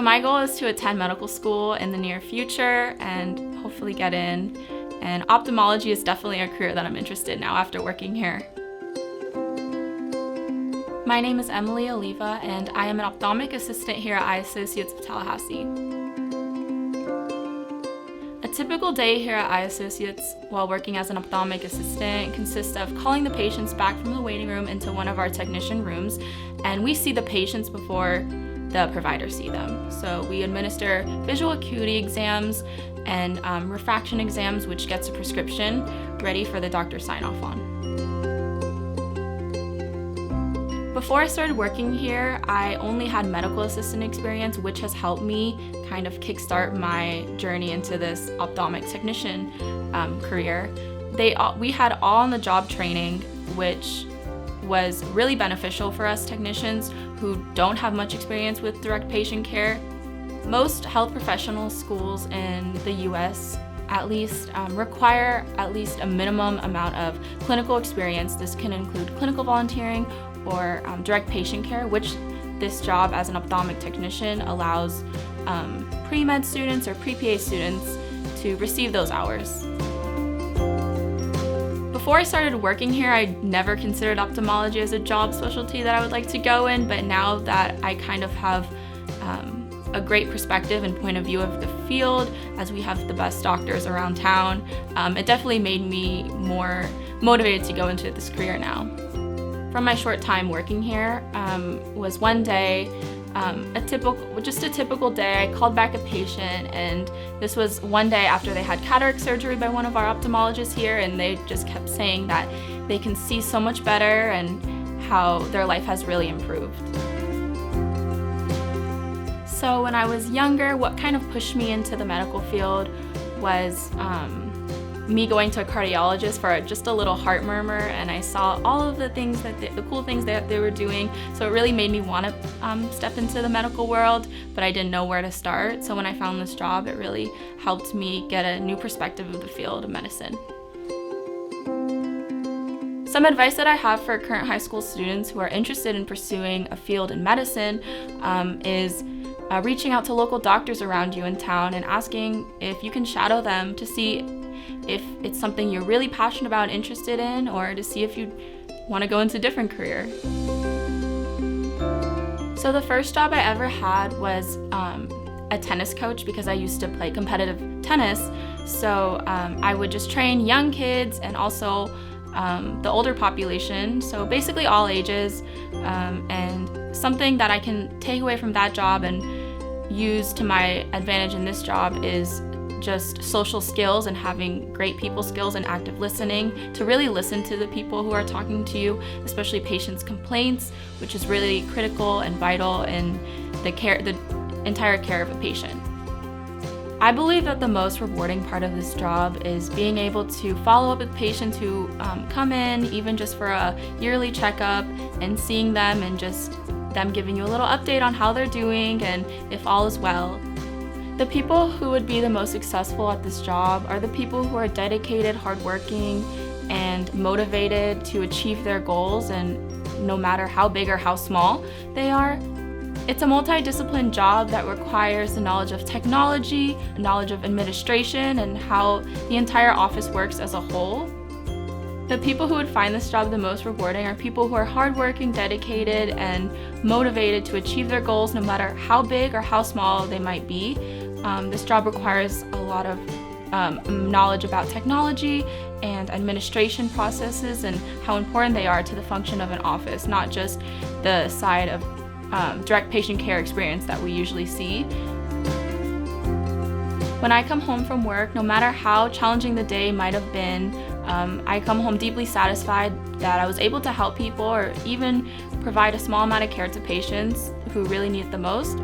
So my goal is to attend medical school in the near future and hopefully get in. And ophthalmology is definitely a career that I'm interested in now after working here. My name is Emily Oliva, and I am an ophthalmic assistant here at Eye Associates of Tallahassee. A typical day here at Eye Associates while working as an ophthalmic assistant consists of calling the patients back from the waiting room into one of our technician rooms, and we see the patients before the providers see them. So we administer visual acuity exams and refraction exams, which gets a prescription ready for the doctor to sign off on. Before I started working here, I only had medical assistant experience, which has helped me kind of kickstart my journey into this ophthalmic technician career. We had on-the-job training, which was really beneficial for us technicians who don't have much experience with direct patient care. Most health professional schools in the US at least require at least a minimum amount of clinical experience. This can include clinical volunteering or direct patient care, which this job as an ophthalmic technician allows pre-med students or pre-PA students to receive those hours. Before I started working here, I never considered ophthalmology as a job specialty that I would like to go in, but now that I kind of have a great perspective and point of view of the field, as we have the best doctors around town, it definitely made me more motivated to go into this career now. From my short time working here was one day, just a typical day. I called back a patient, and this was one day after they had cataract surgery by one of our ophthalmologists here, and they just kept saying that they can see so much better and how their life has really improved. So when I was younger, what kind of pushed me into the medical field was me going to a cardiologist for just a little heart murmur, and I saw all of the things the cool things that they were doing. So it really made me want to step into the medical world, but I didn't know where to start. So when I found this job, it really helped me get a new perspective of the field of medicine. Some advice that I have for current high school students who are interested in pursuing a field in medicine is reaching out to local doctors around you in town and asking if you can shadow them to see if it's something you're really passionate about and interested in, or to see if you want to go into a different career. So the first job I ever had was a tennis coach, because I used to play competitive tennis. So I would just train young kids and also the older population, so basically all ages, and something that I can take away from that job and use to my advantage in this job is just social skills and having great people skills and active listening, to really listen to the people who are talking to you, especially patients' complaints, which is really critical and vital in the entire care of a patient. I believe that the most rewarding part of this job is being able to follow up with patients who come in, even just for a yearly checkup, and seeing them and just them giving you a little update on how they're doing and if all is well. The people who would be the most successful at this job are the people who are dedicated, hardworking, and motivated to achieve their goals, and no matter how big or how small they are. It's a multidisciplinary job that requires the knowledge of technology, knowledge of administration, and how the entire office works as a whole. The people who would find this job the most rewarding are people who are hardworking, dedicated, and motivated to achieve their goals no matter how big or how small they might be. This job requires a lot of knowledge about technology and administration processes and how important they are to the function of an office, not just the side of direct patient care experience that we usually see. When I come home from work, no matter how challenging the day might have been, I come home deeply satisfied that I was able to help people or even provide a small amount of care to patients who really need it the most.